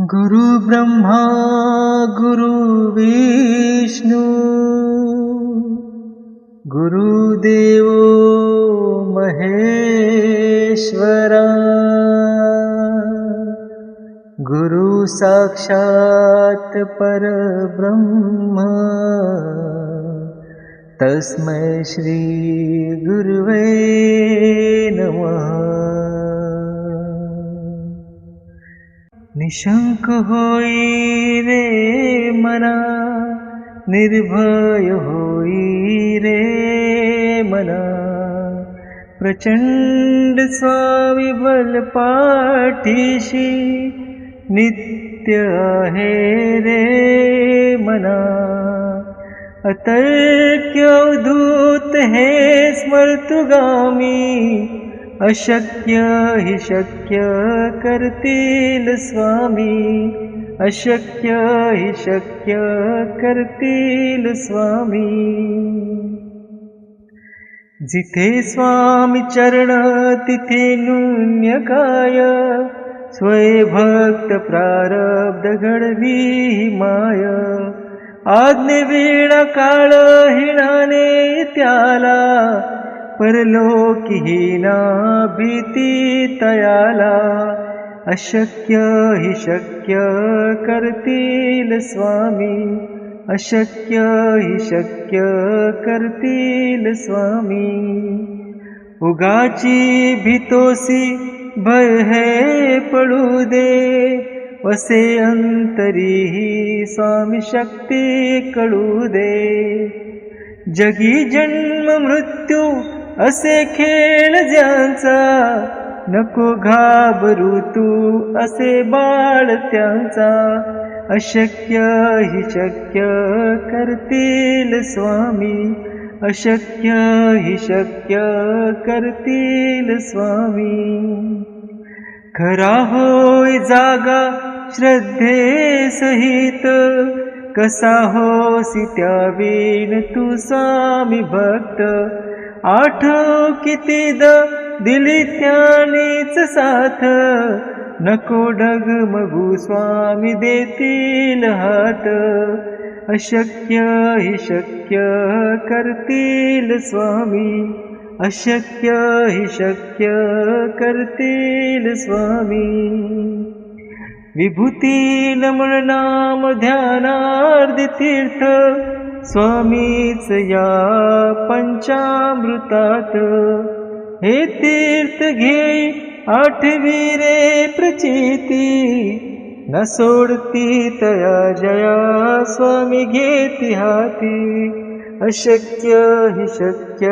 गुरु ब्रह्मा गुरु विष्णु गुरुदेव महेश्वरा गुरु साक्षात् परब्रह्म तस्मै श्री गुरुवे नमः। निशंक होई रे मना, निर्भय होई रे मना, प्रचंड स्वामीबल पाठीशी नित्य आहे रे मना। अतर्क्य अवधूत हे स्मर्तुगामी, अशक्य हि शक्य करतील स्वामी, अशक्य हि शक्य करतील स्वामी। जिथे स्वामी चरण तिथे न्यून्य काय, स्वयं प्रारब्ध घडवी माय। आज्ञेविना काळ हिणाने त्याला, परलोकीहीना भीती तयाला। अशक्य हि शक्य करतील स्वामी, अशक्य हि शक्य करतील स्वामी। उगाची भीतोसी भय हे पडू दे, वसे अंतरीही स्वामी शक्ती कळू दे। जगी जन्म मृत्यू असे खेळ ज्यांचा, नको घाबरू तू असे बाळ त्यांचा। अशक्य हि शक्य करतील स्वामी, अशक्य हि शक्य करतील स्वामी। खरा होय जागा श्रद्धे सहित, कसा होसी त्यावीन तू स्वामी भक्त। आठव कितीद दिली त्यानीच साथ, नको डगमगू स्वामी देतील हात। अशक्य हि शक्य करतील स्वामी, अशक्य हि शक्य करतील स्वामी। विभूती नमन नाम ध्यानार्धी तीर्थ, स्वामीच या पंचामृतात। हे तीर्थ घेई आठवी रे प्रचिती, न सोडती तया जया स्वामी घेती हाती। अशक्य हि शक्य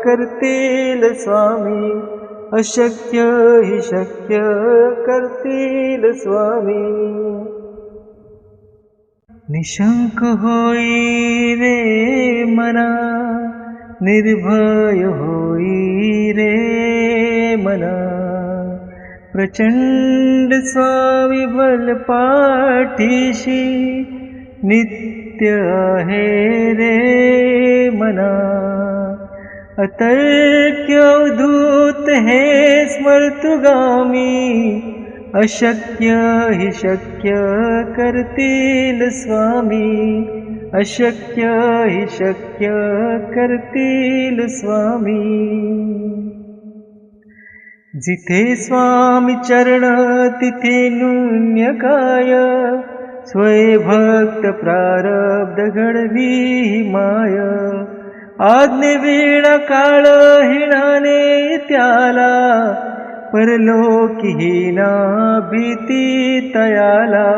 करतील स्वामी, अशक्य हि शक्य करतील स्वामी। निशंक होई रे मना, निर्भय होई रे मना, प्रचंड स्वामीबल पाठीशी नित्य आहे रे मना। अतर्क्य अवधूत हे स्मर्तुगामी, अशक्य हि शक्य करतील स्वामी, अशक्य हि शक्य करतील स्वामी। जिथे स्वामी चरण तिथे न्यून्य काय, स्वयं प्रारब्ध घडवी माय। आज्ञेविना काळ हिणाने त्याला, परलोकीहीना भीती तयाला।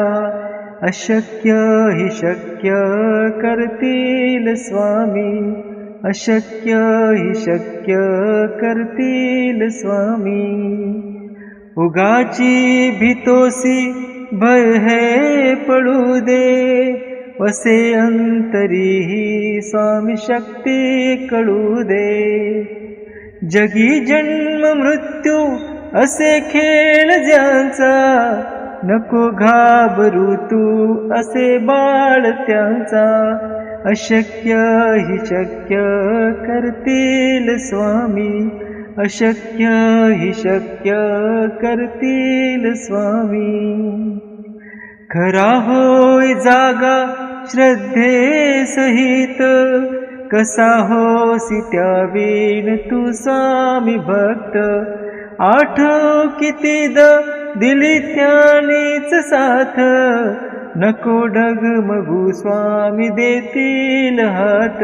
अशक्य हि शक्य करतील स्वामी, अशक्य हि शक्य करतील स्वामी। उगाची भीतोसी भय हे पडू दे, वसे अंतरीही स्वामी शक्ती कळू दे। जगी जन्म मृत्यू असे खेळ ज्यांचा, नको घाबरू तू असे बाळ त्यांचा। अशक्य हि शक्य करतील स्वामी, अशक्य हि शक्य करतील स्वामी। खरा होय जागा श्रद्धे सहित, कसा होसी त्यावीन तू स्वामी भक्त. आठव कितीद दिली त्यानीच साथ, नको डगमगू स्वामी देतील हात.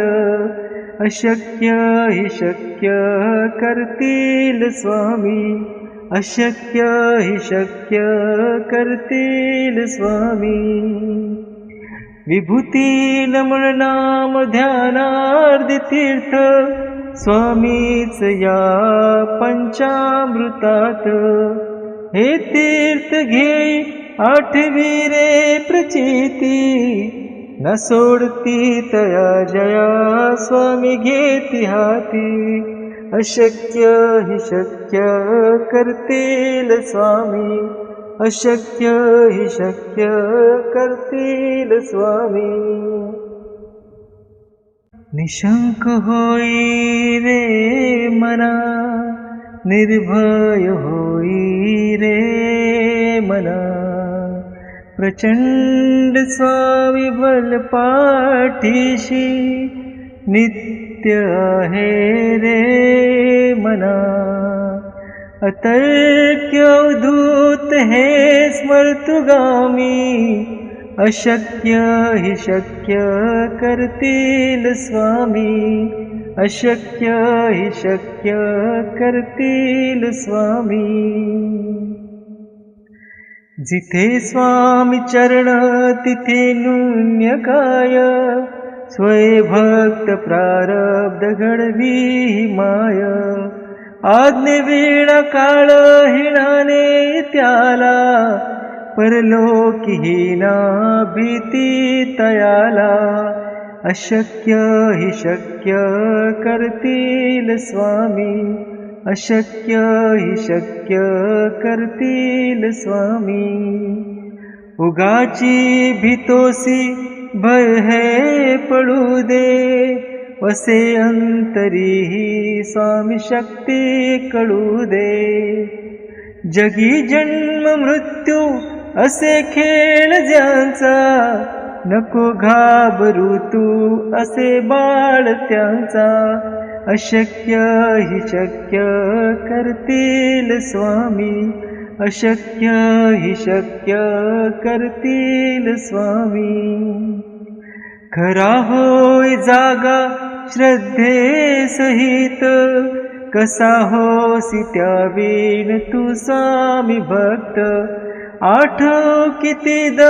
अशक्य हि शक्य करतील स्वामी, अशक्य हि शक्य करतील स्वामी. विभूती नमन नाम ध्यानार्धी तीर्थ, स्वामीच या पंचामृतात. हे तीर्थ घेई आठवी रे प्रचिती, न सोडती तया जया स्वामी घेती हाती. अशक्य हि शक्य करतील स्वामी, अशक्य हि शक्य करतील स्वामी. निशंक होई रे मना, निर्भय होई रे मना. प्रचंड स्वामी बल पाठीशी, नित्य आहे रे मना. अतर्क्य अवधूत हे स्मर्तुगामी, अशक्य हि शक्य करतील स्वामी, अशक्य हि शक्य करतील स्वामी. जिथे स्वामी चरण तिथे न्यून्य काय, स्वय भक्त प्रारब्ध घडवी माय. आज्ञे वीणा काळ हिणाने त्याला, परलोकी हीना भीती तयाला. अशक्य हि शक्य करतील स्वामी, अशक्य हि शक्य करतील स्वामी. उगाची भीतोसी भय है पडू दे, वसे अंतरी स्वामी शक्ती कळू दे. जगी जन्म मृत्यू असे खेळ ज्यांचा, नको घाबरू तू असे बाळ त्यांचा. अशक्य हि शक्य करतील स्वामी, अशक्य हि शक्य करतील स्वामी. खरा होय जागा श्रद्धे सहित, कसा होसी त्यावीन तू स्वामी भक्त. आठव कितीद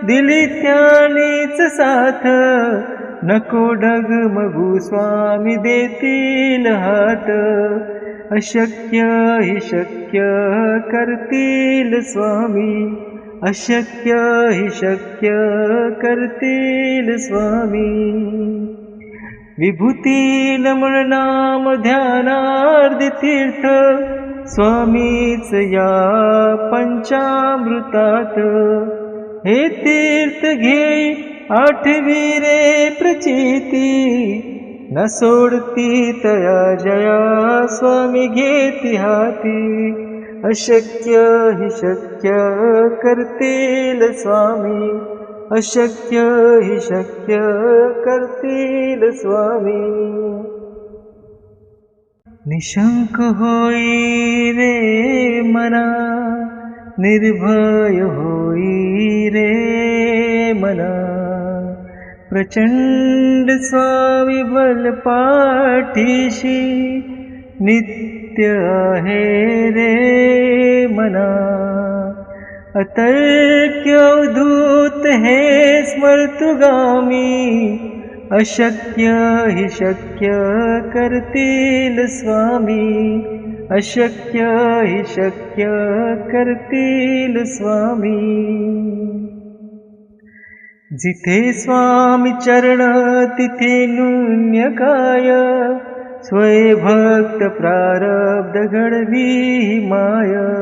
दिली त्यानीच साथ, नको डगमगू स्वामी देतील हात. अशक्य हि शक्य करतील स्वामी, अशक्य हि शक्य करतील स्वामी. विभूती नमन नाम ध्यानार्धी तीर्थ, स्वामीच या पंचामृतात. हे तीर्थ घेई आठवी रे प्रचिती, न सोडती तया जया स्वामी घेती हाती. अशक्य हि शक्य करतील स्वामी, अशक्य हि शक्य करतील स्वामी. निशंक होई रे मना, निर्भय होई रे मना. प्रचंड स्वामी बल पाठीशी, नित्य आहे रे मना. अतर्क्य अवधूत हे स्मर्तुगामी, अशक्य हि शक्य करतील स्वामी, अशक्य हि शक्य करतील स्वामी. जिथे स्वामी चरण तिथे न्यून्य काय, स्वय भक्त प्रारब्ध घडवी माय.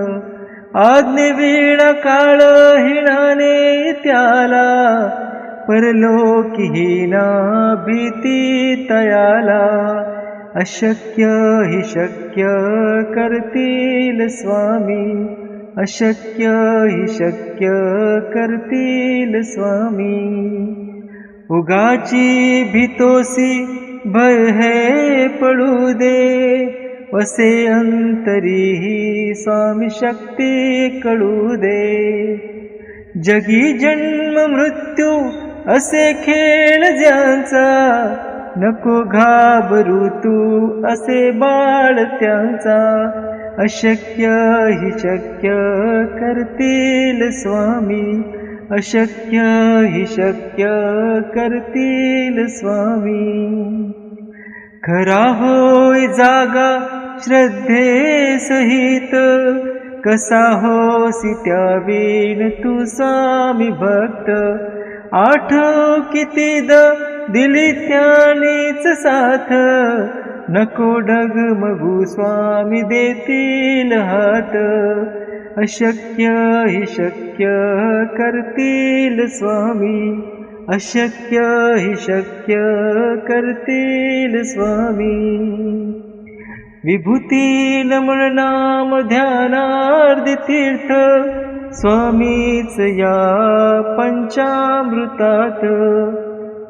आज्ञे वीणा काळ हिणाने त्याला, परलोकी हीना भीती तयाला. अशक्य हि शक्य करतील स्वामी, अशक्य हि शक्य करतील स्वामी. उगाची भीतोसी भय है पडू दे, वसे अंतरीही स्वामी शक्ती कळू दे. जगी जन्म मृत्यू असे खेळ ज्यांचा, नको घाबरू तू असे बाळ त्यांचा. अशक्य हि शक्य करतील स्वामी, अशक्य हि शक्य करतील स्वामी. खरा होय जागा श्रद्धे सहित, कसा होसी त्यावीन तू स्वामी भक्त. आठव कितीद दिली त्यानीच साथ, नको डगमगू स्वामी देतील हात. अशक्य हि शक्य करतील स्वामी, अशक्य हि शक्य करतील स्वामी. विभूती नमन नाम ध्यानार्धी तीर्थ, स्वामीच या पंचामृतात.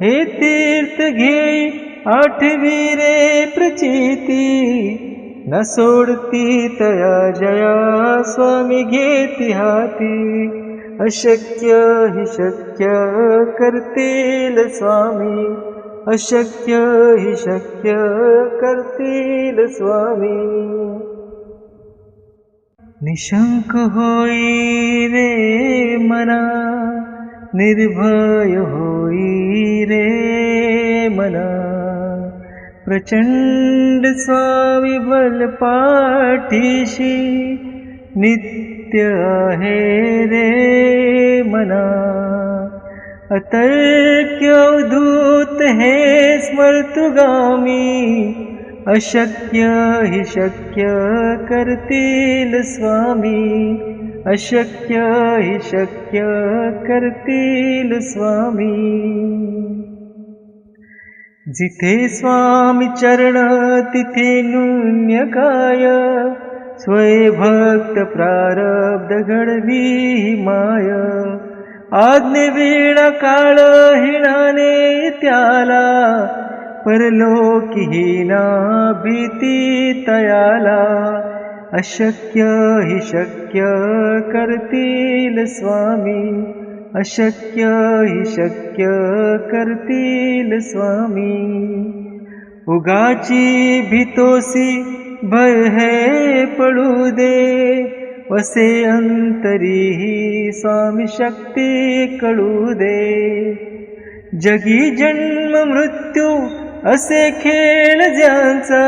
हे तीर्थ घेई आठवी रे प्रचिती, न सोडती तया जया स्वामी घेती हाती. अशक्य हि शक्य करतील स्वामी, अशक्य हि शक्य करतील स्वामी. निशंक होई रे मना, निर्भय होई रे मना. प्रचंड स्वामी बल पाठीशी, नित्य आहे रे मना. अतर्क्य अवधूत हे स्मर्तुगामी, अशक्य हि शक्य करतील स्वामी, अशक्य हि शक्य करतील स्वामी. जिथे स्वामी चरण तिथे न्यून्य काय, स्वयं प्रारब्ध घडवी माय. आज्ञे वेळा काळ हिणाने त्याला, परलोकीहीना भीती तयाला. अशक्य हि शक्य करतील स्वामी, अशक्य हि शक्य करतील स्वामी. उगाची भीतोसी भय है पडू दे, वसे अंतरीही स्वामी शक्ती कळू दे. जगी जन्म मृत्यू असे खेळ ज्यांचा,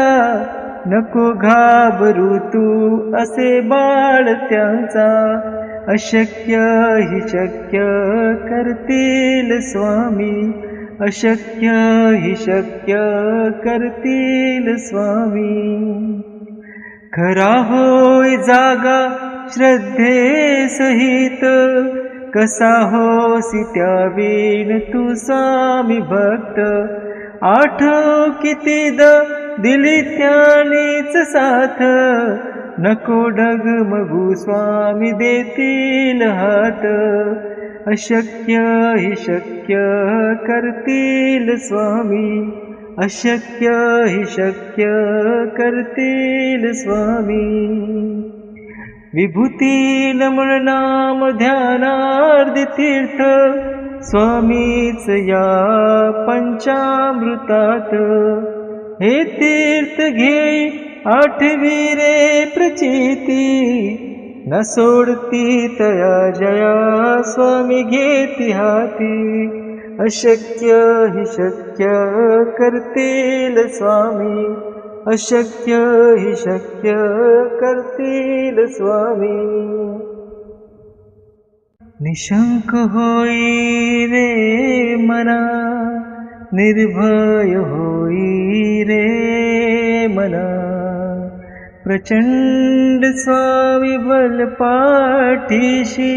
नको घाबरू तू असे बाळ त्यांचा. अशक्य हि शक्य करतील स्वामी, अशक्य हि शक्य करतील स्वामी. खरा होय जागा श्रद्धे सहित, कसा होसी त्यावीन तू स्वामी भक्त. आठव कितीद दिली त्यानीच साथ, नको डगमगू स्वामी देतील हात. अशक्य हि शक्य करतील स्वामी, अशक्य हि शक्य करतील स्वामी. विभूती नमन नाम ध्यानार्धी तीर्थ, स्वामीच या पंचामृतात. हे तीर्थ घेई आठवी रे प्रचिती, न सोडती तया जया स्वामी घेती हाती. अशक्य हि शक्य करतील स्वामी, अशक्य हि शक्य करतील स्वामी. निशंक होई रे मना, निर्भय होई रे मना. प्रचंड स्वामी बल पाठीशी,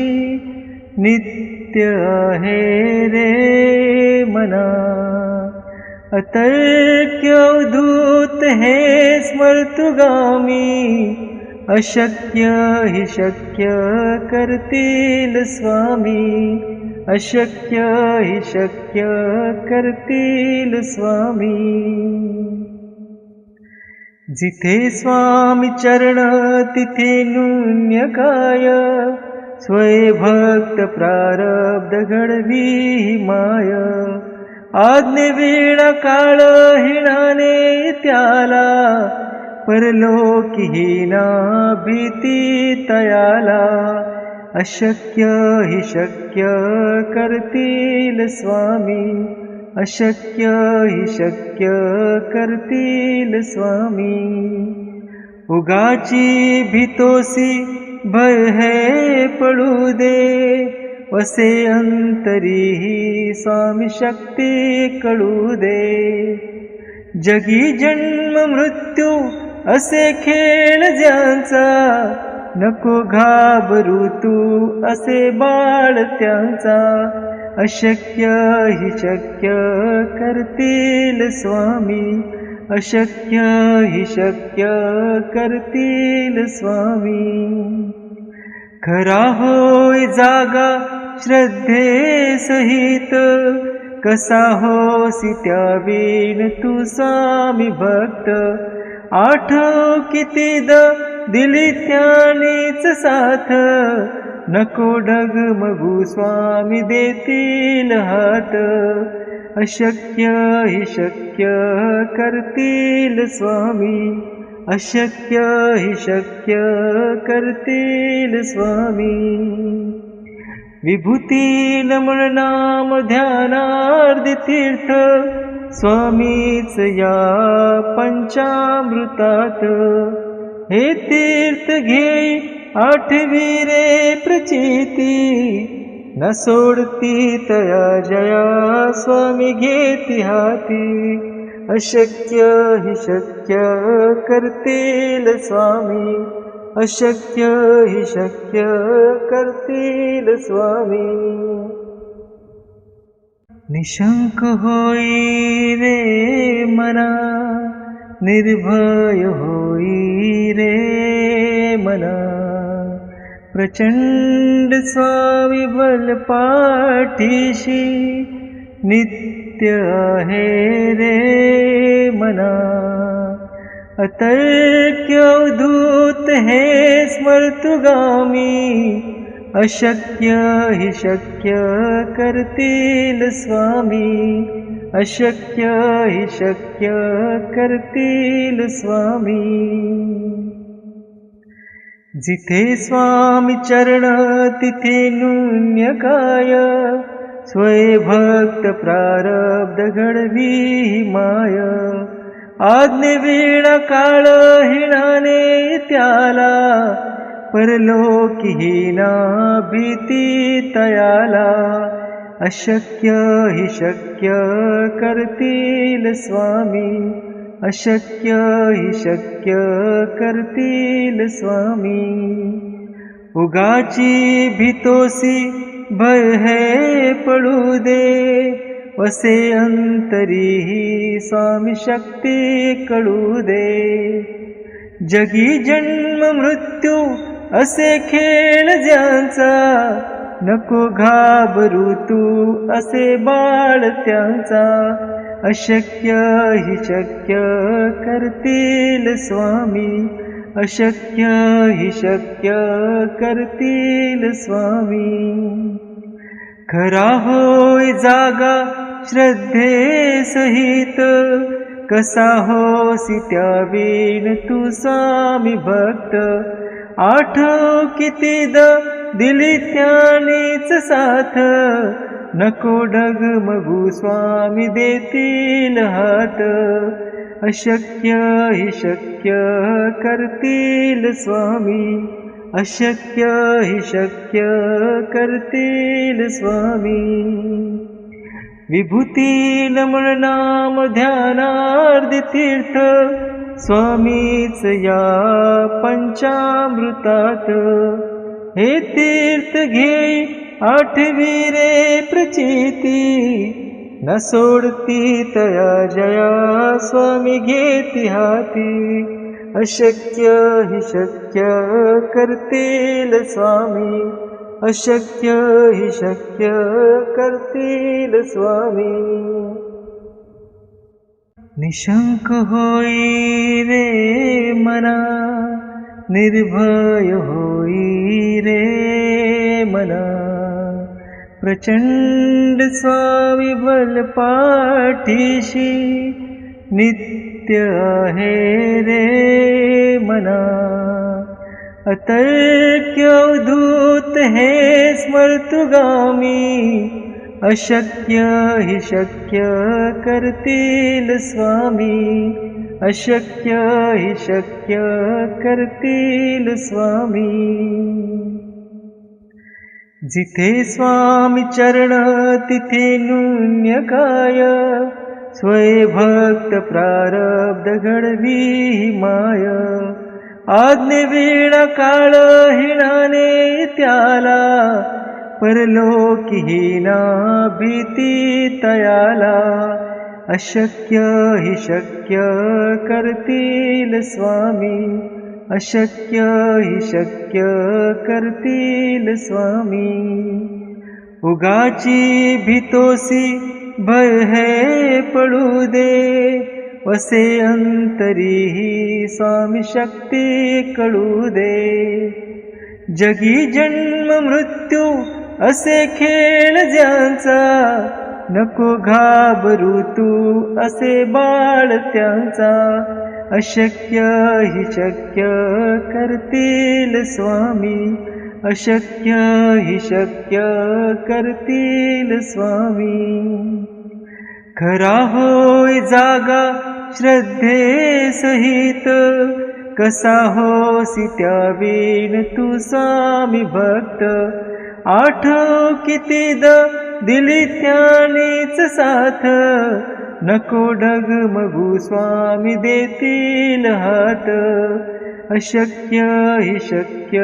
नित्य आहे रे मना. अतर्क्य अवधूत हे स्मर्तुगामी, अशक्य हि शक्य करतील स्वामी, अशक्य हि शक्य करतील स्वामी. जिथे स्वामी चरण तिथे न्यून्य काय, स्वयं प्रारब्ध घडवी माय. आज्ञेविणा काळ हिणाने त्याला, परलोकी हीना भीती तयाला. अशक्य हि शक्य करतील स्वामी, अशक्य हि शक्य करतील स्वामी. उगाची भीतोसी भय है पडू दे, वसे अंतरी स्वामी शक्ती कळू दे. जगी जन्म मृत्यू असे खेळ ज्यांचा, नको घाबरू तू असे बाळ त्यांचा. अशक्य हि शक्य करतील स्वामी, अशक्य हि शक्य करतील स्वामी. खरा होय जागा श्रद्धे सहित, कसा होसी त्यावीन तू स्वामी भक्त. आठव कितीदा दिली त्यानीच साथ, नको डगमगू स्वामी देतील हात. अशक्य हि शक्य करतील स्वामी, अशक्य हि शक्य करतील स्वामी. विभूती नमन नाम ध्यानार्धी तीर्थ, स्वामीच या पंचामृतात. हे तीर्थ घे आठवी रे प्रचिती, न सोडती तया जया स्वामी घेती हाती. अशक्य हि शक्य करतील स्वामी, अशक्य हि शक्य करतील स्वामी. निशंक होई रे मना, निर्भय होई रे मना. प्रचंड स्वामी बल पाठीशी, नित्य आहे रे मना. अतर्क्य अवधूत हे स्मर्तुगामी, अशक्य हि शक्य करतील स्वामी, अशक्य हि शक्य करतील स्वामी. जिथे स्वामी चरण तिथे न्यून्य काय, स्वयं प्रारब्ध घडवी माय. आज्ञेविणा काळ हिणाने त्याला, परलोकी हीना भीती तयाला. अशक्य हि शक्य करतील स्वामी, अशक्य हि शक्य करतील स्वामी. उगाची भीतोसी भय है पडू दे, वसे अंतरी स्वामी शक्ती कळू दे. जगी जन्म मृत्यू असे खेळ ज्यांचा, नको घाबरू तू असे बाळ त्यांचा. अशक्य हि शक्य करतील स्वामी, अशक्य हि शक्य करतील स्वामी. खरा होय जागा श्रद्धे सहित, कसा होसी त्यावीन तू स्वामी भक्त. आठव कितीदा दिली त्यानीच साथ, नको डगमगू स्वामी देतील हात. अशक्य हि शक्य करतील स्वामी, अशक्य हि शक्य करतील स्वामी. विभूती नमन नाम ध्यानार्धी तीर्थ, स्वामीच या पंचामृतात. हे तीर्थ घे आठवी रे प्रचिती, न सोडती तया जया स्वामी घेती हाती. अशक्य हि शक्य करतील स्वामी, अशक्य हि शक्य करतील स्वामी. निशंक होई रे मना, निर्भय होई रे मना, प्रचंड स्वामी बल पाठीशी नित्य आहे रे मना. अतर्क्य अवधूत हे स्मर्तुगामी, अशक्य हि शक्य करतील स्वामी, अशक्य हि शक्य करतील स्वामी. जिथे स्वामी चरण तिथे न्यून्य काय, स्वयंभक्त प्रारब्ध घडवी माय. आज्ञेवीणा काळ हिणाने त्याला, परलोकीहीना भीती तयाला. अशक्य हि शक्य करतील स्वामी, अशक्य हि शक्य करतील स्वामी. उगाची भीतोसी भय है पडू दे, वसे अंतरीही स्वामी शक्ती कळू दे. जगी जन्म मृत्यू असे खेळ ज्यांचा, नको घाबरू तू असे बाळ त्यांचा. अशक्य हि शक्य करतील स्वामी, अशक्य हि शक्य करतील स्वामी. खरा होय जागा श्रद्धे सहित, कसा होसी त्यावीन तू स्वामी भक्त. आठव कितीद दिली त्यानीच साथ, नको डगमगू स्वामी देतील हात. अशक्य हि शक्य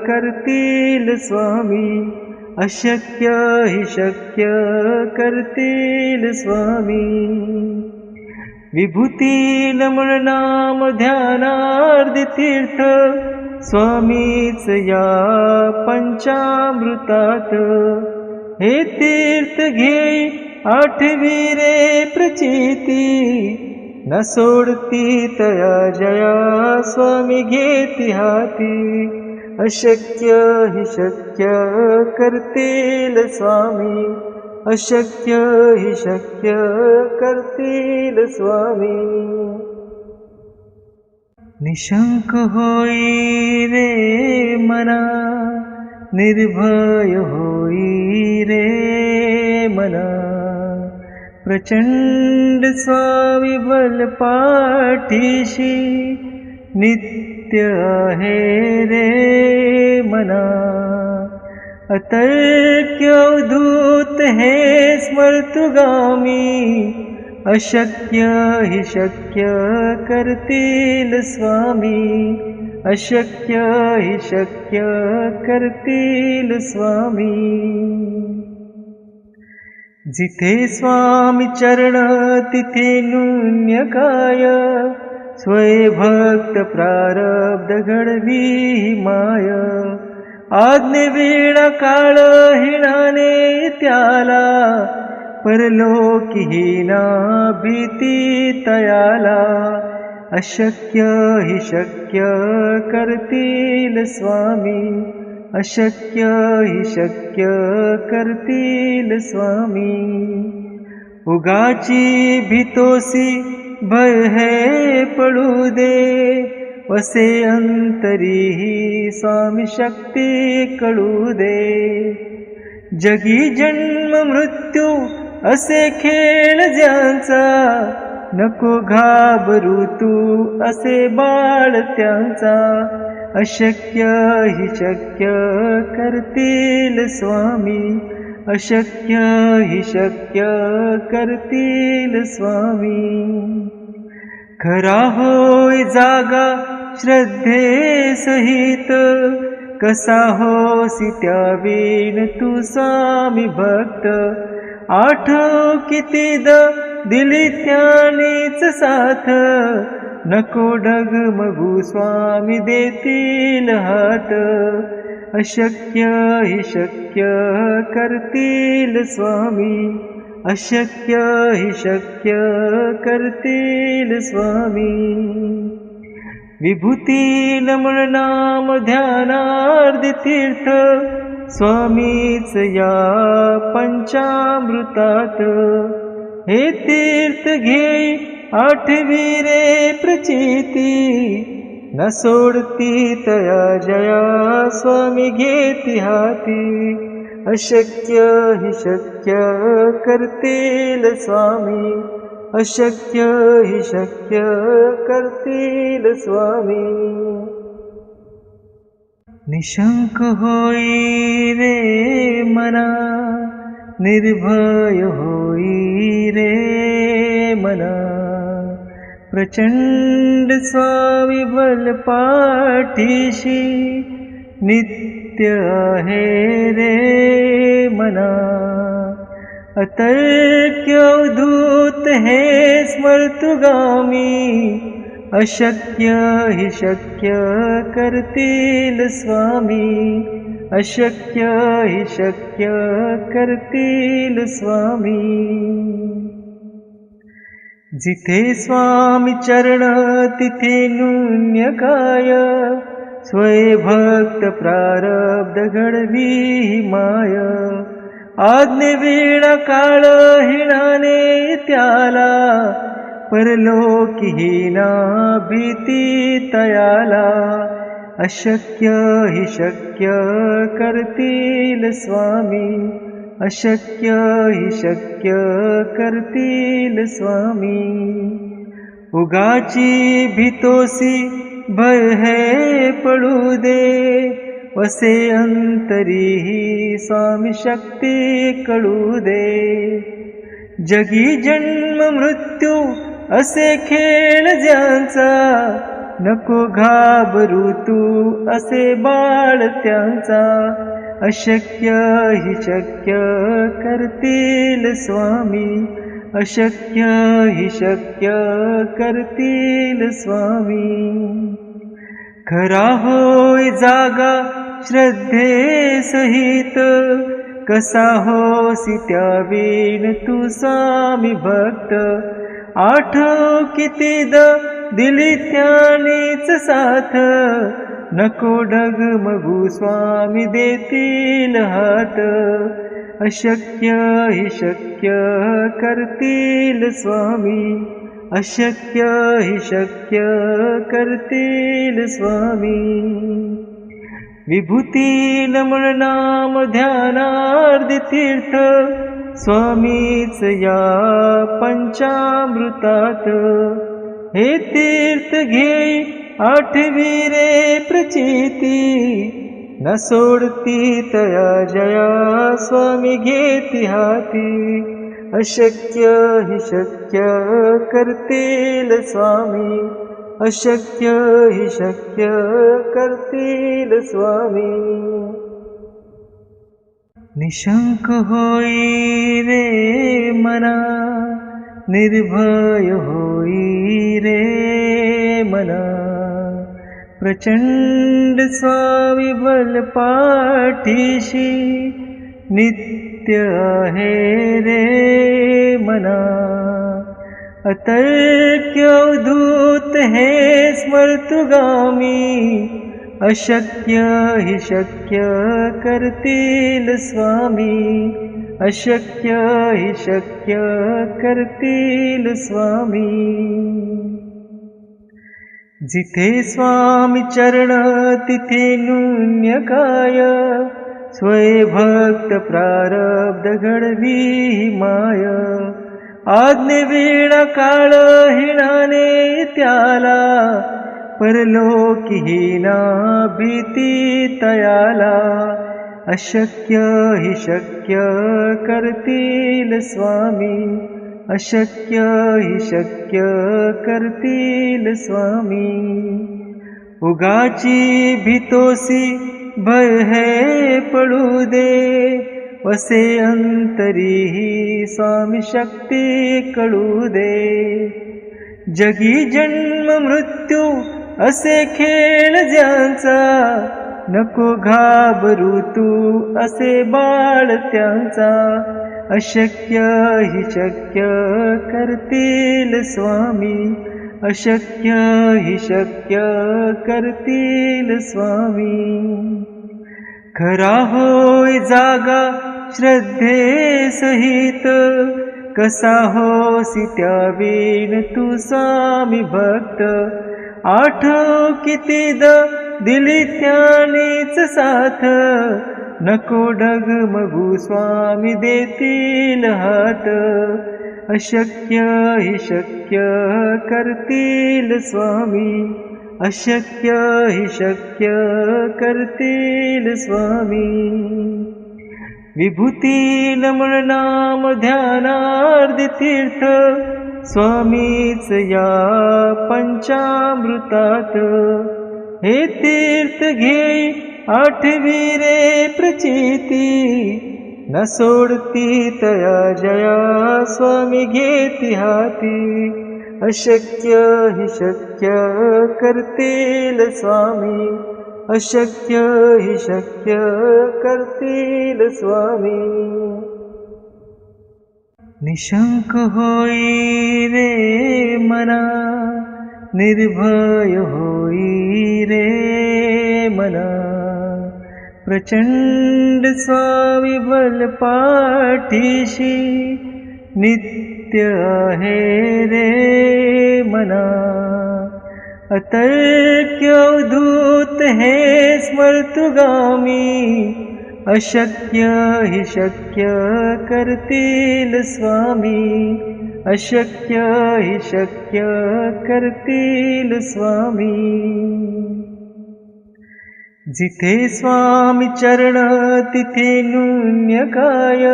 करतील स्वामी, अशक्य हि शक्य करतील स्वामी. विभूती नमन नाम ध्यानार्धी तीर्थ, स्वामीच या पंचामृतात. हे तीर्थ घेई आठवी रे प्रचिती, न सोडती तया जया स्वामी घेती हाती. अशक्य हि शक्य करतील स्वामी, अशक्य हि शक्य करतील स्वामी. निशंक होई रे मना, निर्भय होई रे मना. प्रचंड स्वामी बल पाठीशी नित्य आहे रे मना. अतर्क्य अवधूत हे स्मर्तुगामी, अशक्य हि शक्य करतील स्वामी, अशक्य हि शक्य करतील स्वामी. जिथे स्वामी चरण तिथे न्यून्य काय, स्वयंभक्त प्रारब्ध घडवी माय. आज्ञेवीणा काळ हिणाने त्याला, परलोकीहीना भीती तयाला. अशक्य हि शक्य करतील स्वामी, अशक्य हि शक्य करतील स्वामी. उगाची भीतोसी भय है पडू दे, वसे अंतरीही स्वामी शक्ती कळू दे. जगी जन्म मृत्यू असे खेळ ज्यांचा, नको घाबरू तू असे बाळ त्यांचा. अशक्य हि शक्य करतील स्वामी, अशक्य हि शक्य करतील स्वामी. खरा होय जागा श्रद्धे सहित, कसा होसी त्यावीन तू स्वामी भक्त. आठव कितीद दिली त्यानीच साथ, नको डगमगू स्वामी देतील हात, अशक्य हि शक्य करतील स्वामी, अशक्य हि शक्य करतील स्वामी. विभूती नमन नाम ध्यानार्धी तीर्थ, स्वामीच या पंचामृतात. हे तीर्थ घेई आठवी रे प्रचिती, न सोडती तया जया स्वामी घेती हाती, अशक्य हि शक्य करतील स्वामी, अशक्य हि शक्य करतील स्वामी. निशंक होई रे मना, निर्भय होई रे मना, प्रचंड स्वामी बल पाठीशी, नित्य आहे रे मना. अतर्क्य अवधूत हे स्मर्तुगामी, अशक्य हि शक्य करतील स्वामी, अशक्य हि शक्य करतील स्वामी. जिथे स्वामी चरण तिथे न्यून्य काय, स्वय भक्त प्रारब्ध घडवी माय. आज्ञे वेळा काळ हिणाने त्याला, परलोकी हीना भीती तयाला, अशक्य हि शक्य करतील स्वामी, अशक्य हि शक्य करतील स्वामी. उगाची भीतोसी भय है पडू दे, वसे अंतरी ही स्वामी शक्ती कळू दे. जगी जन्म मृत्यू असे खेळ ज्यांचा, नको घाबरू तू असे बाळ त्यांचा, अशक्य हि शक्य करतील स्वामी, अशक्य हि शक्य करतील स्वामी. खरा होय जागा श्रद्धे सहित, कसा होसी त्यावीन तू स्वामी भक्त. आठव कितीद दिली त्यानीच साथ, नको डगमगू स्वामी देतील हात, अशक्य हि शक्य करतील स्वामी, अशक्य हि शक्य करतील स्वामी. विभूती नमन नाम ध्यानार्धी तीर्थ, स्वामीच या पंचामृतात. हे तीर्थ घेई आठवी रे प्रचिती, न सोडती तया जया स्वामी घेती हाती, अशक्य हि शक्य करतील स्वामी, अशक्य हि शक्य करतील स्वामी. निशंक होई रे मना, निर्भय होई रे मना, प्रचंड स्वामी बल पाठीशी, नित्य आहे रे मना. अतर्क्य अवधूत हे स्मर्तुगामी, अशक्य हि शक्य करतील स्वामी, अशक्य हि शक्य करतील स्वामी. जिथे स्वामी चरण तिथे न्यून्य काय, स्वय भक्त प्रारब्ध घडवी माय. आज्ञे वेळा काळ हिणाने त्याला, परलोकी हीना भीती तयाला, अशक्य हि शक्य करतील स्वामी, अशक्य हि शक्य करतील स्वामी. उगाची भीतोसी भय है पडू दे, वसे अंतरी ही स्वामी शक्ती कळू दे. जगी जन्म मृत्यू असे खेळ ज्यांचा, नको घाबरू तू असे बाळ त्यांचा. अशक्य हि शक्य करतील स्वामी, अशक्य हि शक्य करतील स्वामी. खरा होय जागा श्रद्धे सहित, कसा होसी त्यावीन तू स्वामी भक्त. आठव कितीद दिली त्यानीच साथ, नको डगमगू स्वामी देतील हात. अशक्य हि शक्य करतील स्वामी, अशक्य हि शक्य करतील स्वामी. विभूती नमन नाम ध्यानार्धी तीर्थ, स्वामीच या पंचामृतात. हे तीर्थ घेई आठवी रे प्रचिती, न सोडती तया जया स्वामी घेती हाती. अशक्य हि शक्य करतील स्वामी, अशक्य हि शक्य करतील स्वामी. निशंक होई रे मना, निर्भय होई रे मना. प्रचंड स्वामी बल पाठीशी, नित्य आहे रे मना. अतर्क्य अवधूत हे स्मर्तुगामी, अशक्य हि शक्य करतील स्वामी, अशक्य हि शक्य करतील स्वामी. जिथे स्वामी चरण तिथे न्यून्य काय,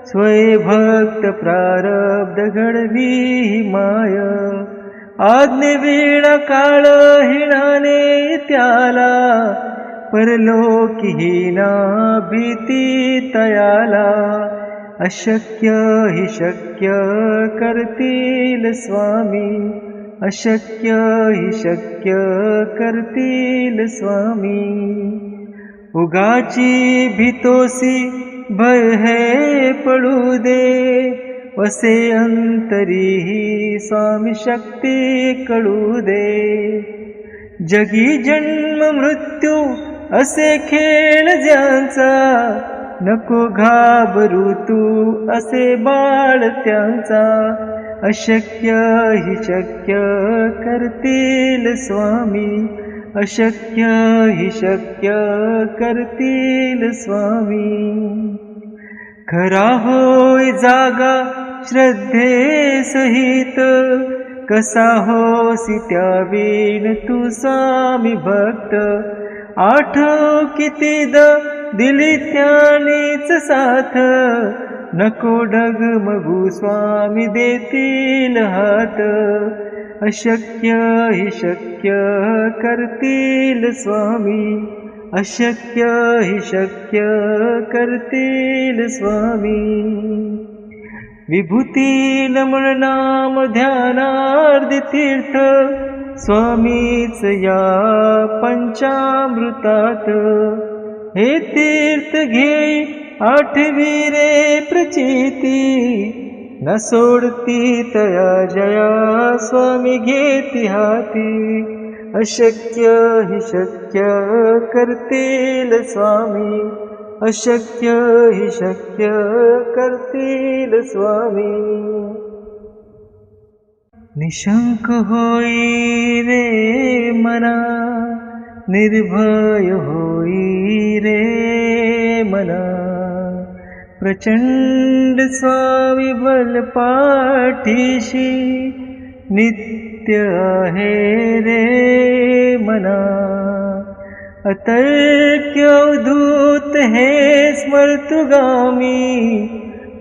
स्वय भक्त प्रारब्ध घडवी माय. आज्ञे वेळा काळ हिणाने त्याला, परलोकीहीना भीती तयाला. अशक्य हि शक्य करतील स्वामी, अशक्य हि शक्य करतील स्वामी. उगाची भीतोसी भय है पडू दे, वसे अंतरी स्वामी शक्ती कळू दे. जगी जन्म मृत्यू असे खेळ ज्यांचा, नको घाबरू तू असे बाळ त्यांचा. अशक्य हि शक्य करतील स्वामी, अशक्य हि शक्य करतील स्वामी. खरा होय जागा श्रद्धे सहित, कसा होसी त्यावीन तू स्वामी भक्त. आठव कितीद दिली त्यानीच साथ, नको डगमगू स्वामी देतील हात. अशक्य हि शक्य करतील स्वामी, अशक्य हि शक्य करतील स्वामी. विभूती नमन नाम ध्यानार्धी तीर्थ, स्वामीच या पंचामृतात. हे तीर्थ घेई आठवी रे प्रचिती, न सोडती तया जया स्वामी घेती हाती. अशक्य हि शक्य करतील स्वामी, अशक्य हि शक्य करतील स्वामी. निशंक होई रे मना, निर्भय होई रे मना. प्रचंड स्वामी बल पाठीशी, नित्य आहे रे मना. अतर्क्य अवधूत हे स्मर्तुगामी,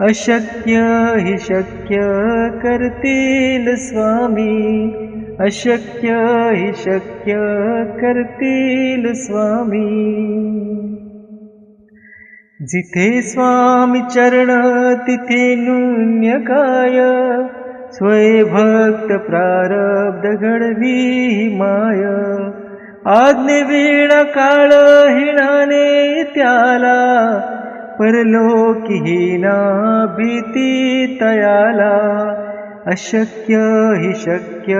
अशक्य हि शक्य करतील स्वामी, अशक्य हि शक्य करतील स्वामी. जिथे स्वामी चरण तिथे न्यून्य काय, स्वयं प्रारब्ध घडवी माय. आज्ञेविना काळ हिणाने त्याला, परलोकीहीना भीती तयाला. अशक्य हि शक्य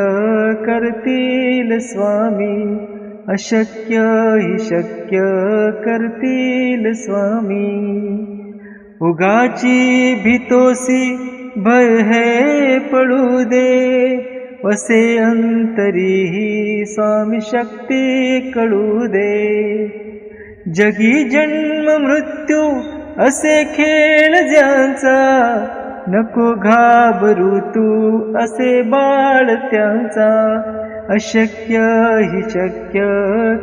करतील स्वामी, अशक्य हि शक्य करतील स्वामी. उगाची भीतोसी भय है पडू दे, वसे अंतरी स्वामी शक्ती कळू दे. जगी जन्म मृत्यू असे खेळ ज्यांचा, नको घाबरू तू असे बाळ त्यांचा. अशक्य हि शक्य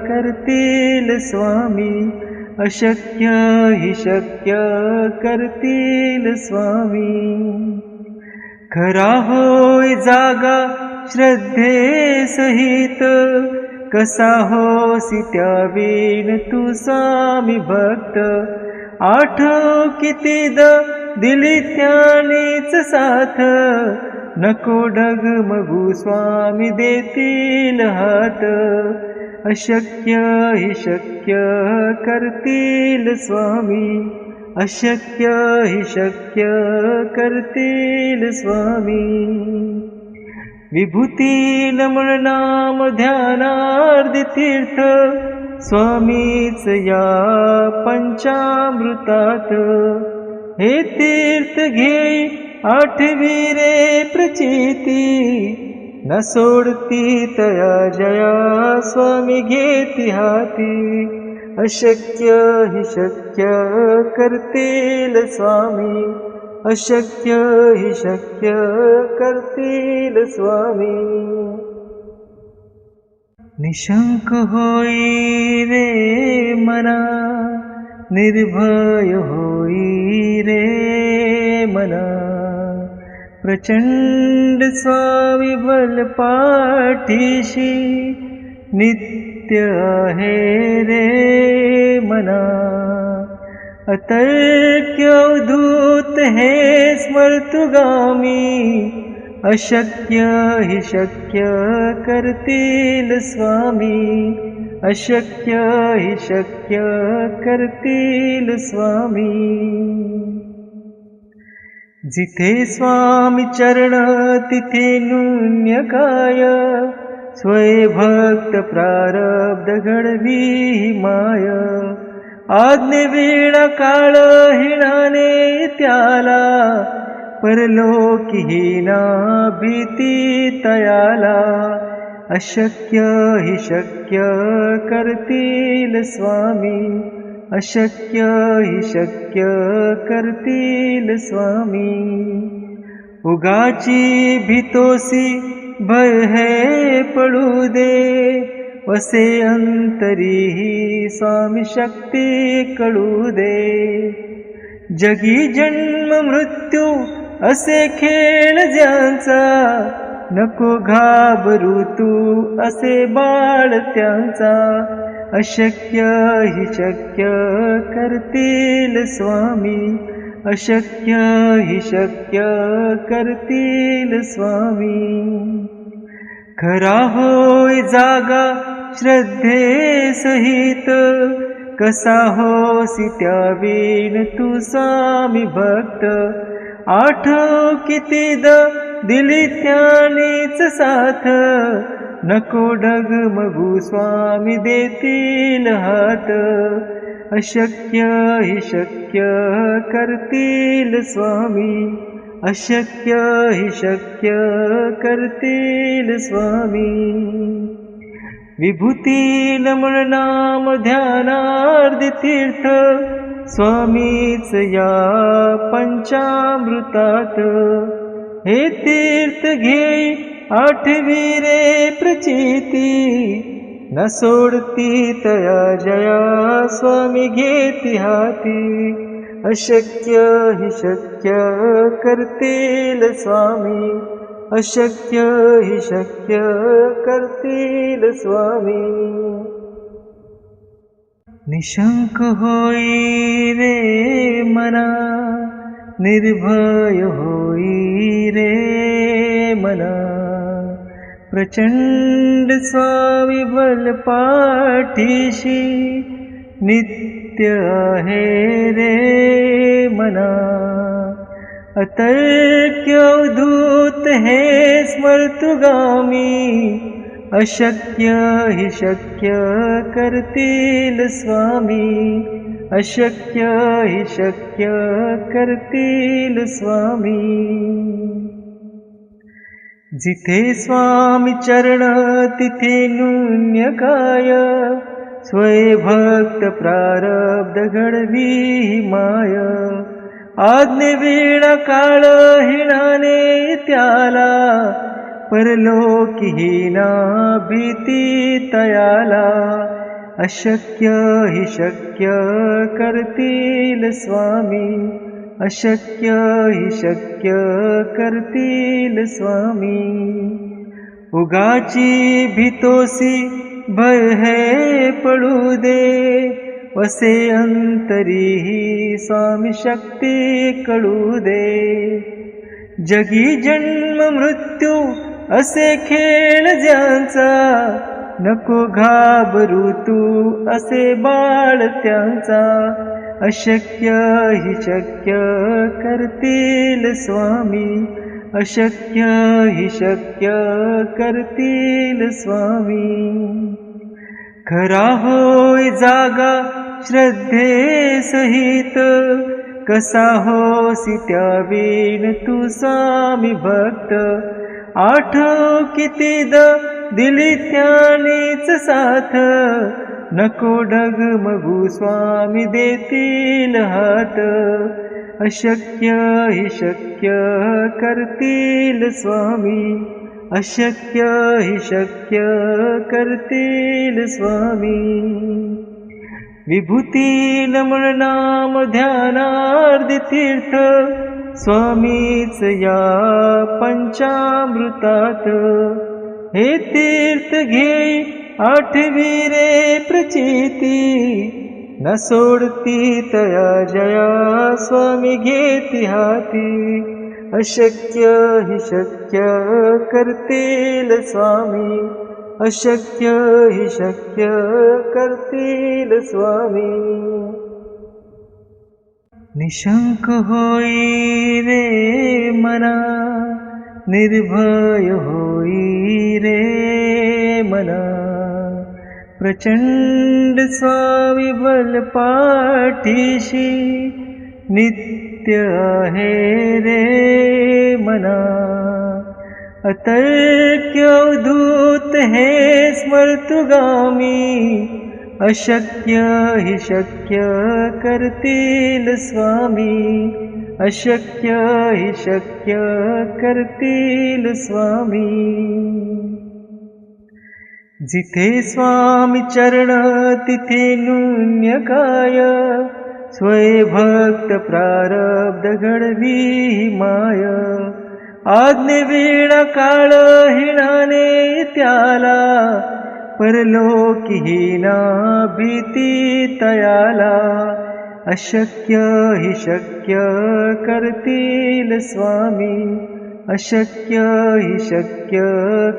करतील स्वामी, अशक्य हि शक्य करतील स्वामी. खरा होय जागा श्रद्धे सहित, कसा होसी त्यावीन तू स्वामी भक्त. आठव कितीदा दिली त्यानीच साथ, नको डगमगू स्वामी देतील हात. अशक्य हि शक्य करतील स्वामी, अशक्य हि शक्य करतील स्वामी. विभूती नमन नाम ध्यानार्धी तीर्थ, स्वामीच या पंचामृतात. हे तीर्थ घे आठवी रे प्रचिती, न सोडती तया जया स्वामी घेती हाती. अशक्य हि शक्य करतील स्वामी, अशक्य हि शक्य करतील स्वामी. निशंक होई रे मना, निर्भय होई रे मना. प्रचंड स्वामी बल पाठीशी, नित्य आहे रे मना. अतर्क्य अवधूत हे स्मर्तुगामी, अशक्य हि शक्य करतील स्वामी, अशक्य हि शक्य करतील स्वामी. जिथे स्वामी चरण तिथे न्यून्य काय, स्वयं प्रारब्ध घडवी माय. आज्ञेविना काळ हिणाने त्याला, परलोकीहीना भीती तयाला. अशक्य हि शक्य करतील स्वामी, अशक्य हि शक्य करतील स्वामी. उगाची भीतोसी भय है पडू दे, वसे अंतरी स्वामी शक्ती कळू दे. जगी जन्म मृत्यू असे खेळ ज्यांचा, नको घाबरू तू असे बाळ त्यांचा. अशक्य हि शक्य करतील स्वामी, अशक्य हि शक्य करतील स्वामी. खरा होय जागा श्रद्धे सहित, कसा होसी त्यावीन तू स्वामी भक्त. आठव कितीदा दिली त्यानीच साथ, नको डगमगू स्वामी देतील हात. अशक्य हि शक्य करतील स्वामी, अशक्य हि शक्य करतील स्वामी. विभूती नमन नाम ध्यानार्धी तीर्थ, स्वामीच या पंचामृतात. हे तीर्थ घे आठवी रे प्रचिती, न सोडती तया जया स्वामी घेती हाती. अशक्य हि शक्य करतील स्वामी, अशक्य हि शक्य करतील स्वामी. निशंक होई रे मना, निर्भय होई रे मना. प्रचंड स्वामी बल पाठीशी नित्य आहे रे मना. अतर्क्य अवधूत हे स्मर्तुगामी, अशक्य हि शक्य करतील स्वामी. अशक्य हि शक्य करतील स्वामी. जिथे स्वामी चरण तिथे न्यून्य काय, स्वयं प्रारब्ध घडवी माय. आज्ञेविणा काळ हिणाने त्याला, परलोकीहीना भीती तयाला. अशक्य हि शक्य करतील स्वामी. अशक्य हि शक्य करतील स्वामी. उगाची भीतोसी भय है पडू दे, वसे अंतरीही स्वामी शक्ती कळू दे. जगी जन्म मृत्यू असे खेळ ज्यांचा, नको घाबरू तू असे बाळ त्यांचा. अशक्य हि शक्य करतील स्वामी. अशक्य हि शक्य करतील स्वामी. खरा होय जागा श्रद्धे सहित, कसा होसी त्यावीन तू स्वामी भक्त. आठव कितीद दिली त्यानीच साथ, नको डगमगू स्वामी देतील हात. अशक्य हि शक्य करतील स्वामी. अशक्य हि शक्य करतील स्वामी. विभूती नमन नाम ध्यानार्धी तीर्थ, स्वामीच या पंचामृतात. हे तीर्थ घे आठवी रे प्रचिती, न सोडती तया जया स्वामी घेती हाती. अशक्य हि शक्य करतील स्वामी. अशक्य हि शक्य करतील स्वामी. निशंक होई रे मना, निर्भय होई रे मना. प्रचंड स्वामी बल पाठीशी नित्य आहे रे मना. अतर्क्य अवधूत हे स्मर्तुगामी, अशक्य हि शक्य करतील स्वामी. अशक्य हि शक्य करतील स्वामी. जिथे स्वामी चरण तिथे न्यून्य काय, स्वयं प्रारब्ध घडवी माय. आज्ञेविणा काळ हिणाने त्याला, परलोकीहीना भीती तयाला. अशक्य हि शक्य करतील स्वामी. अशक्य हि शक्य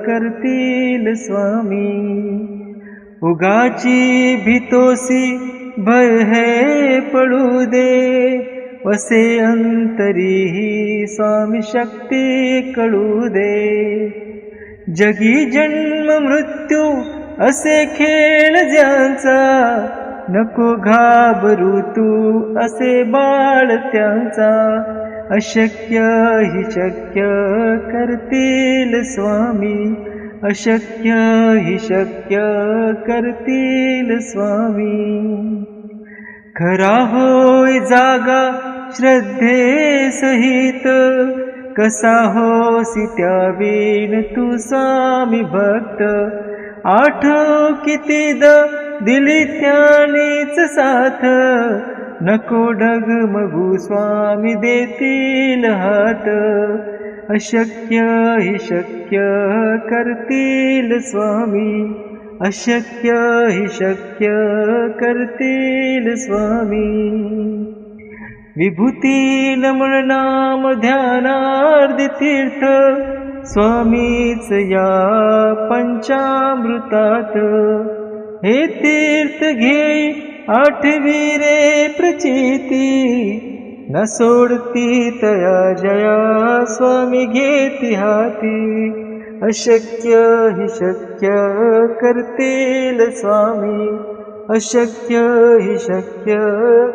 करतील स्वामी. उगाची भीतोसी भय है पडू दे, वसे अंतरीही स्वामी शक्ती कळू दे. जगी जन्म मृत्यू असे खेळ ज्यांचा, नको घाबरू तू असे बाळ त्यांचा. अशक्य हि शक्य करतील स्वामी. अशक्य हि शक्य करतील स्वामी. खरा होय जागा श्रद्धे सहित, कसा होसी त्यावीन तू स्वामी भक्त. आठव कितीद दिली त्यानीच साथ, नको डगमगू स्वामी देतील हात. अशक्य हि शक्य करतील स्वामी. अशक्य हि शक्य करतील स्वामी. विभूती नमन नाम ध्यानार्धी तीर्थ, स्वामीच या पंचामृतात. हे तीर्थ घेई आठवी रे प्रचिती, न सोडती तया जया स्वामी घेती हाती. अशक्य हि शक्य करतील स्वामी, अशक्य हि शक्य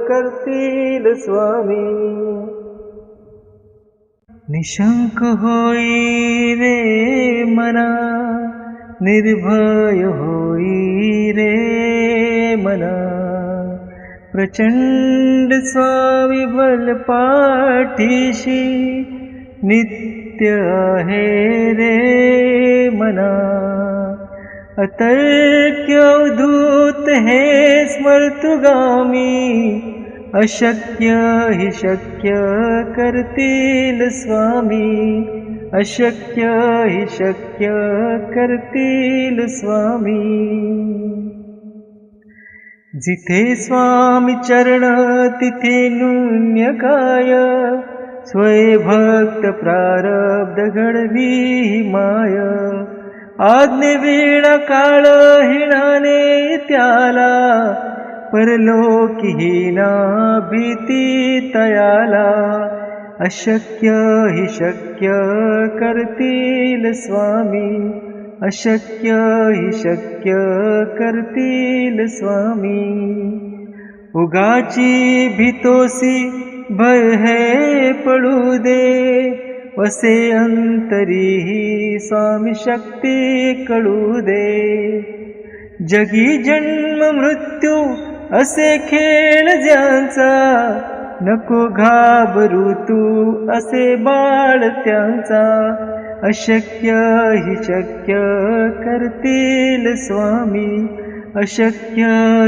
करतील स्वामी. निशंक होई रे मना, निर्भय होई रे मना. प्रचंड स्वामी बल पाठीशी, नित्य आहे रे मना. अतर्क्य अवधूत हे स्मर्तुगामी, अशक्य हि शक्य करतील स्वामी, अशक्य हि शक्य करतील स्वामी. जिथे स्वामी चरण तिथे न्यून्य काय, स्वयं प्रारब्ध घडवी माय. आज्ञेविना काळ हिणाने त्याला, परलोकीहीना भीती तयाला. अशक्य हि शक्य करतील स्वामी, अशक्य हि शक्य करतील स्वामी. उगाची भीतोसी भय है पडू दे, वसे अंतरी स्वामी शक्ती कळू दे. जगी जन्म मृत्यू असे खेळ ज्यांचा, नको घाबरू तू असे बाळ त्यांचा. अशक्य हि शक्य करतील स्वामी, अशक्य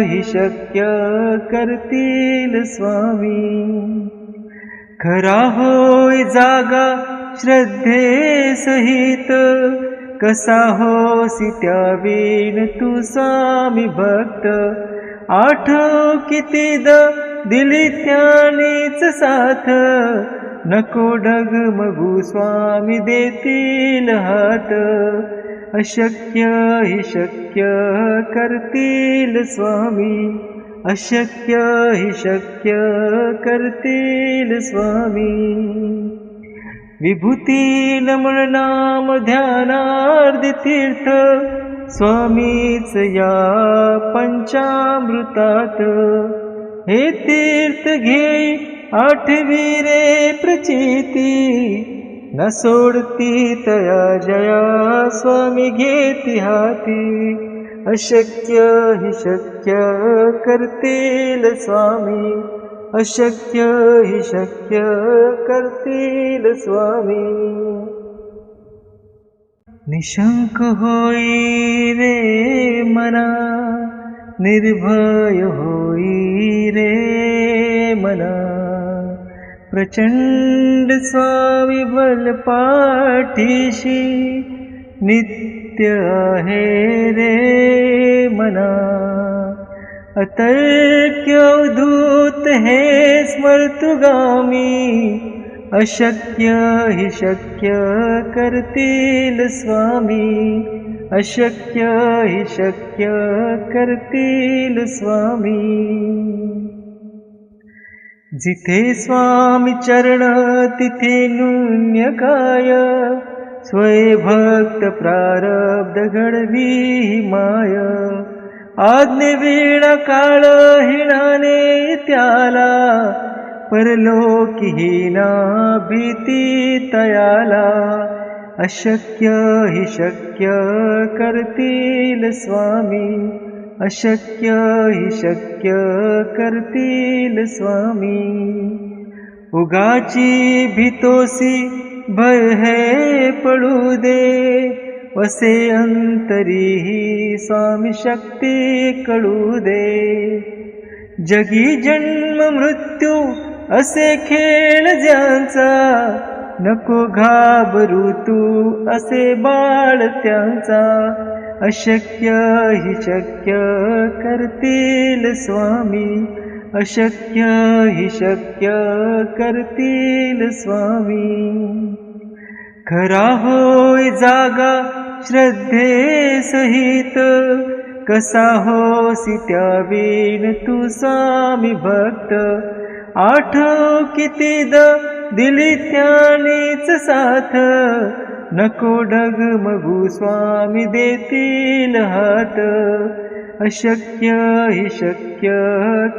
हि शक्य करतील स्वामी. खरा होय जागा श्रद्धे सहित, कसा होसी त्यावीन तू स्वामी भक्त. आठव कितीद दिली त्यानीच साथ, नको डगमगू स्वामी देतील हात. अशक्य हि शक्य करतील स्वामी, अशक्य हि शक्य करतील स्वामी. विभूती नमन नाम ध्यानार्धी तीर्थ, स्वामीच या पंचामृतात. हे तीर्थ घेई आठवी रे प्रचिती, न सोडती तया जया स्वामी घेती हाती. अशक्य हि शक्य करतील स्वामी, अशक्य हि शक्य करतील स्वामी. निशंक होई रे मना, निर्भय होई रे मना. प्रचंड स्वामी बल पाठीशी, नित्य आहे रे मना. अतर्क्य अवधूत हे स्मर्तुगामी, अशक्य हि शक्य करतील स्वामी, अशक्य हि शक्य करतील स्वामी. जिथे स्वामी चरण तिथे न्यून्य काय, स्वयं प्रारब्ध घडवी माय. आज्ञेविना काळ हिणाने त्याला, परलोकीहीना भीती तयाला. अशक्य हि शक्य करतील स्वामी, अशक्य हि शक्य करतील स्वामी. उगाची भीतोसी भय है पडू दे, वसे अंतरी स्वामी शक्ती कळू दे. जगी जन्म मृत्यू असे खेळ ज्यांचा, नको घाबरू तू असे बाळ त्यांचा. अशक्य हि शक्य करतील स्वामी, अशक्य हि शक्य करतील स्वामी. खरा होय जागा श्रद्धे सहित, कसा होसी त्यावीन तू स्वामी भक्त. आठव कितीद दिली त्यानीच साथ, नको डगमगू स्वामी देतील हात. अशक्य हि शक्य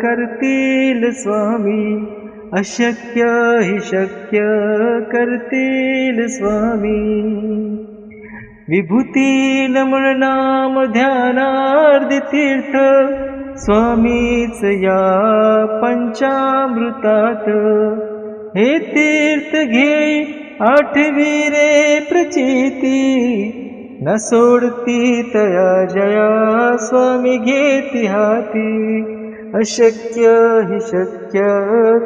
करतील स्वामी, अशक्य हि शक्य करतील स्वामी. विभूती नमन नाम ध्यानार्धी तीर्थ, स्वामीच या पंचामृतात. हे तीर्थ घेई आठवी रे प्रचिती, न सोडती तया जया स्वामी घेती हाती. अशक्य हि शक्य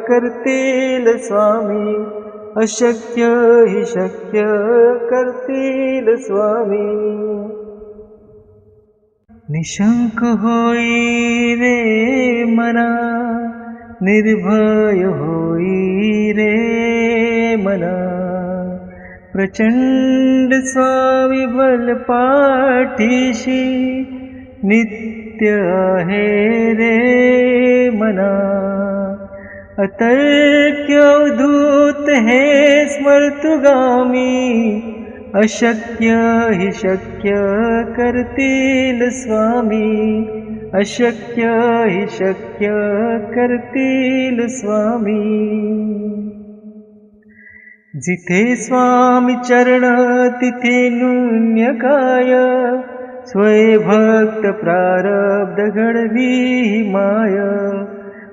करतील स्वामी, अशक्य हि शक्य करतील स्वामी. निशंक होई रे मना, निर्भय होई रे मना. प्रचंड स्वामी बल पाठीशी, नित्य आहे रे मना. अतर्क्य अवधूत हे स्मर्तुगामी, अशक्य हि शक्य करतील स्वामी, अशक्य हि शक्य करतील स्वामी. जिथे स्वामी चरण तिथे न्यून्य काय, स्वयं प्रारब्ध घडवी माय.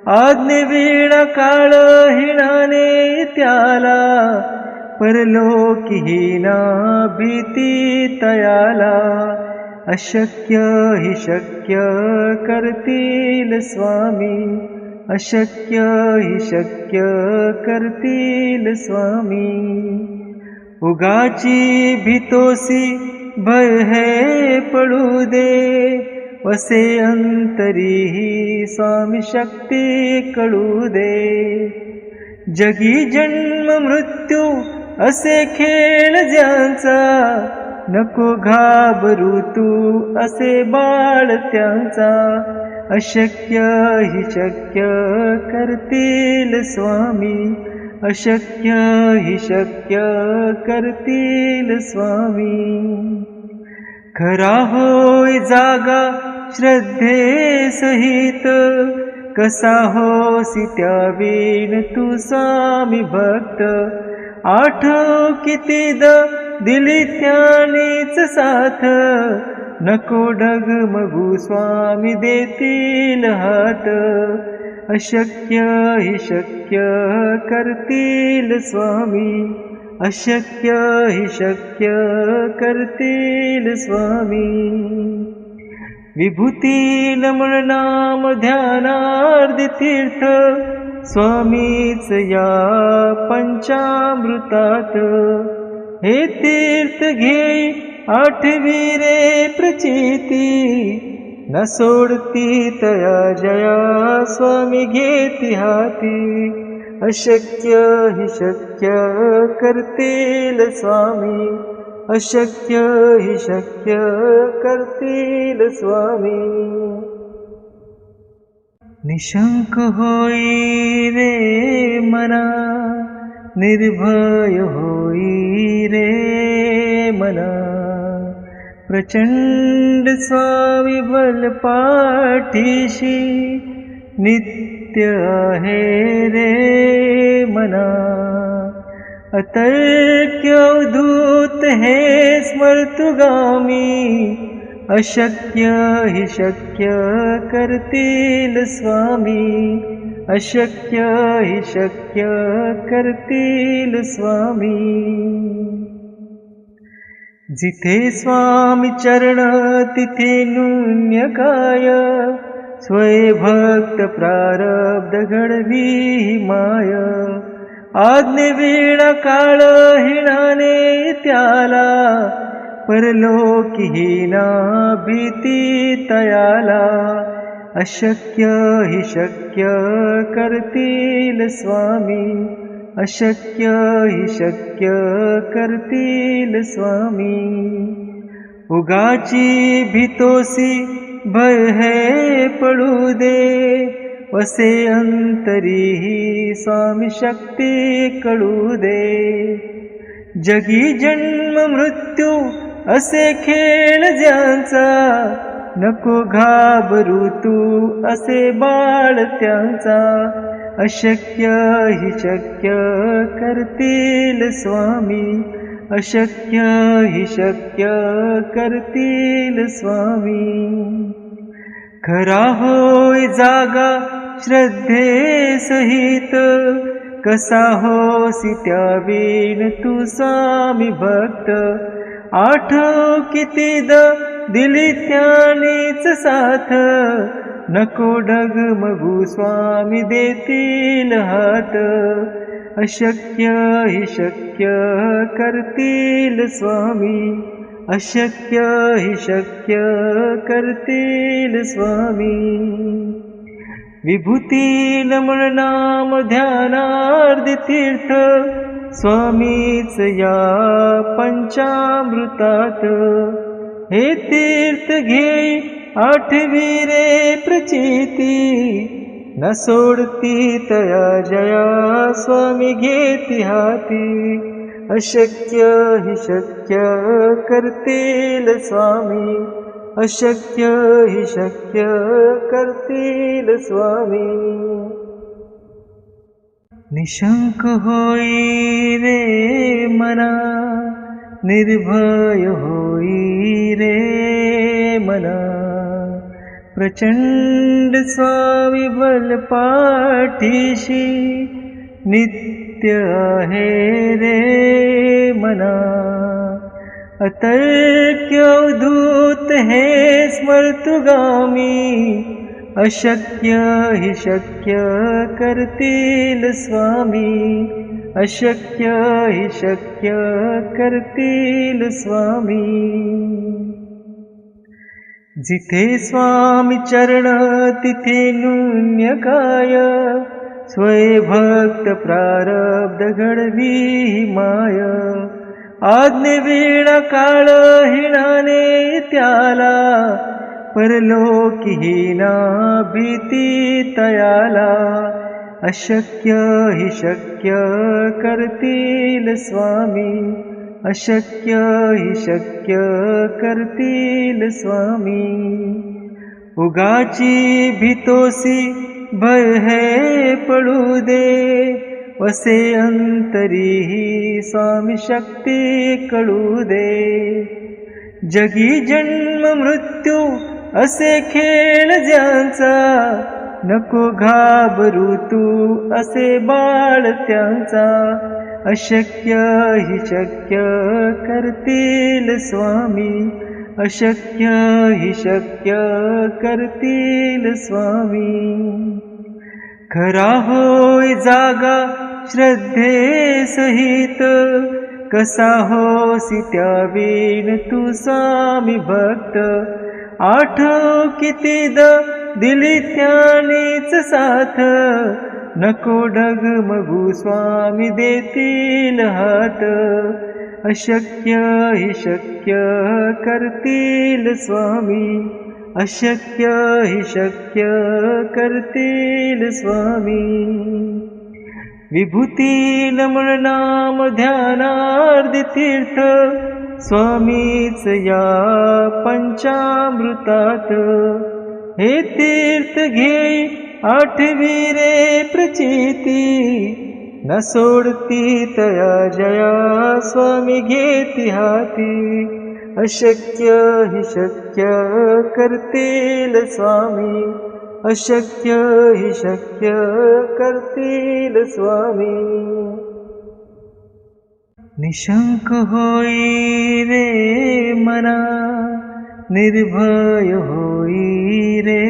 आज्ञेवीण काळ हिणाने त्याला, परलोकीहीना भीती तयाला. अशक्य हि शक्य करतील स्वामी, अशक्य हि शक्य करतील स्वामी. उगाची भीतोसी भय है पडू दे, वसे अंतरी स्वामी शक्ती कळू दे. जगी जन्म मृत्यू असे खेळ ज्यांचा, नको घाबरू तू असे बाळ त्यांचा. अशक्य हि शक्य करतील स्वामी, अशक्य हि शक्य करतील स्वामी. खरा होय जागा श्रद्धे सहित, कसा होसी त्यावीन तू स्वामी भक्त. आठव कितीद दिली त्यानीच साथ, नको डगमगू स्वामी देतील हात. अशक्य हि शक्य करतील स्वामी, अशक्य हि शक्य करतील स्वामी. विभूती नमन नाम ध्यानार्धी तीर्थ, स्वामीच या पंचामृतात. हे तीर्थ घेई आठवी रे प्रचिती, न सोडती तया जया स्वामी घेती हाती. अशक्य हि शक्य करतील स्वामी, अशक्य हि शक्य करतील स्वामी. निशंक होई रे मना, निर्भय होई रे मना. प्रचंड स्वामी बल पाठीशी, नित्य आहे रे मना. अतर्क्य अवधूत हे स्मर्तुगामी, अशक्य हि शक्य करतील स्वामी, अशक्य हि शक्य करतील स्वामी. जिथे स्वामी चरण तिथे न्यून्य काय, स्वयं प्रारब्ध घडवी माय. आज्ञेवीण काळ हिणाने त्याला, परलोकीहीना भीती तयाला. अशक्य हि शक्य करतील स्वामी, अशक्य हि शक्य करतील स्वामी. उगाची भीतोसी भय है पडू दे, वसे अंतरीही स्वामी शक्ती कळू दे. जगी जन्म मृत्यू असे खेळ ज्यांचा, नको घाबरू तू असे बाळ त्यांचा. अशक्य हि शक्य करतील स्वामी, अशक्य हि शक्य करतील स्वामी. खरा होय जागा श्रद्धे सहित, कसा होसी त्यावीन तू स्वामी भक्त. आठव कितीदा दिली त्यानीच साथ, नको डगमगू स्वामी देतील हात. अशक्य हि शक्य करतील स्वामी, अशक्य हि शक्य करतील स्वामी. विभूती नमन नाम ध्यानार्धी तीर्थ, स्वामीच या पंचामृतात. हे तीर्थ घे आठवी रे प्रचिती, न सोडती तया जया स्वामी घेती हाती. अशक्य हि शक्य करतील स्वामी, अशक्य हि शक्य करतील स्वामी. निशंक होई रे मना, निर्भय होई रे मना. प्रचंड स्वामी बल पाठीशी, नित्य आहे रे मना. अतर्क्य अवधूत हे स्मर्तुगामी, अशक्य हि शक्य करतील स्वामी, अशक्य हि शक्य करतील स्वामी. जिथे स्वामी चरण तिथे न्यून्य काय, स्वय भक्त प्रारब्ध घडवी माय. आज्ञे वेळा काळ हिणाने त्याला, परलोकी हीना भीती तयाला. अशक्य हि शक्य करतील स्वामी, अशक्य हि शक्य करतील स्वामी. उगाची भीतोसी भय है पडू दे, वसे अंतरीही स्वामी शक्ती कळू दे. जगी जन्म मृत्यू असे खेळ ज्यांचा, नको घाबरू तू असे बाळ त्यांचा. अशक्य हि शक्य करतील स्वामी, अशक्य हि शक्य करतील स्वामी. खरा होय जागा श्रद्धे सहित, कसा होसी त्यावीन तू स्वामी भक्त. आठव कितीदा दिली त्यानीच साथ, नको डगमगू स्वामी देतील हात. अशक्य हि शक्य करतील स्वामी, अशक्य हि शक्य करतील स्वामी. विभूती नमन नाम ध्यानार्धी तीर्थ, स्वामीच या पंचामृतात. हे तीर्थ घे आठवी रे प्रचिती, न सोडती तया जया स्वामी घेती हाती. अशक्य हि शक्य करतील स्वामी, अशक्य हि शक्य करतील स्वामी. निशंक होई रे मना, निर्भय होई रे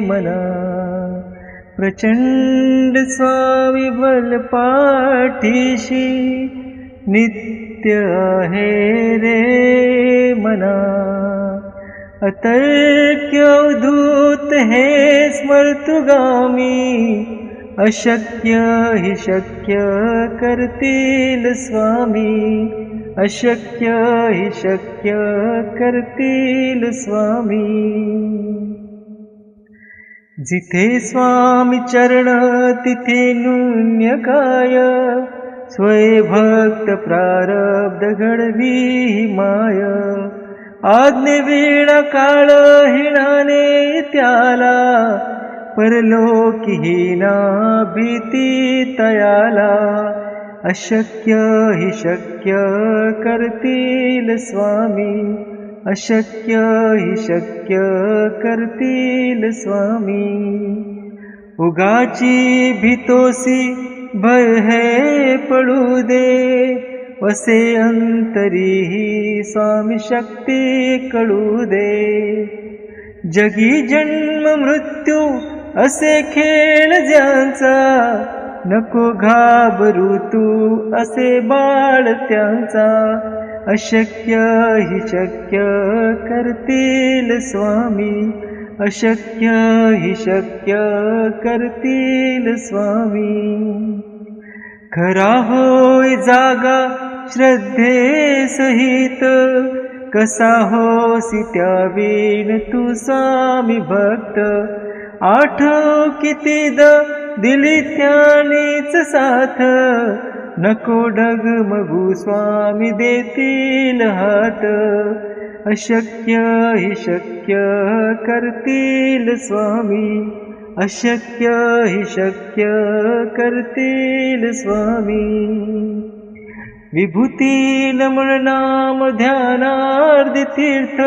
मना. प्रचंड स्वामी बल पाठीशी, नित्य आहे रे मना. अतर्क्य अवधूत हे स्मर्तुगामी, अशक्य हि शक्य करतील स्वामी, अशक्य हि शक्य करतील स्वामी। जिथे स्वामी चरण तिथे न्यून्य काय, स्वयंभक्त प्रारब्ध घडवी माय। आज्ञेविण काळ हिणाने त्याला, परलोकी हीना भीती तयाला। अशक्य हि शक्य करतील स्वामी, अशक्य हि शक्य करतील स्वामी। उगाची भीतोसी भय है पडू दे, वसे अंतरी स्वामी शक्ती कळू दे। जगी जन्म मृत्यू असे खेळ ज्यांचा, नको घाबरू तू असे बाळ त्यांचा। अशक्य हि शक्य करतील स्वामी, अशक्य हि शक्य करतील स्वामी। खरा होय जागा श्रद्धे सहित, कसा होसी त्यावीन तू स्वामी भक्त। आठव कितीद दिली त्यानीच साथ, नको डगमगू स्वामी देतील हात। अशक्य हि शक्य करतील स्वामी, अशक्य हि शक्य करतील स्वामी। विभूती नमन नाम ध्यानार्धी तीर्थ,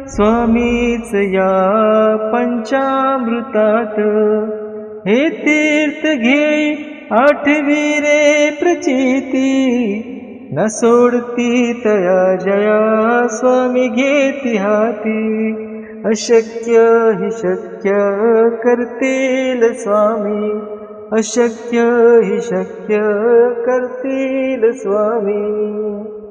स्वामीच या पंचामृतात। हे तीर्थ घेई आठवी रे प्रचिती, न सोडती तया जया स्वामी घेती हाती। अशक्य हि शक्य करतील स्वामी, अशक्य हि शक्य करतील स्वामी।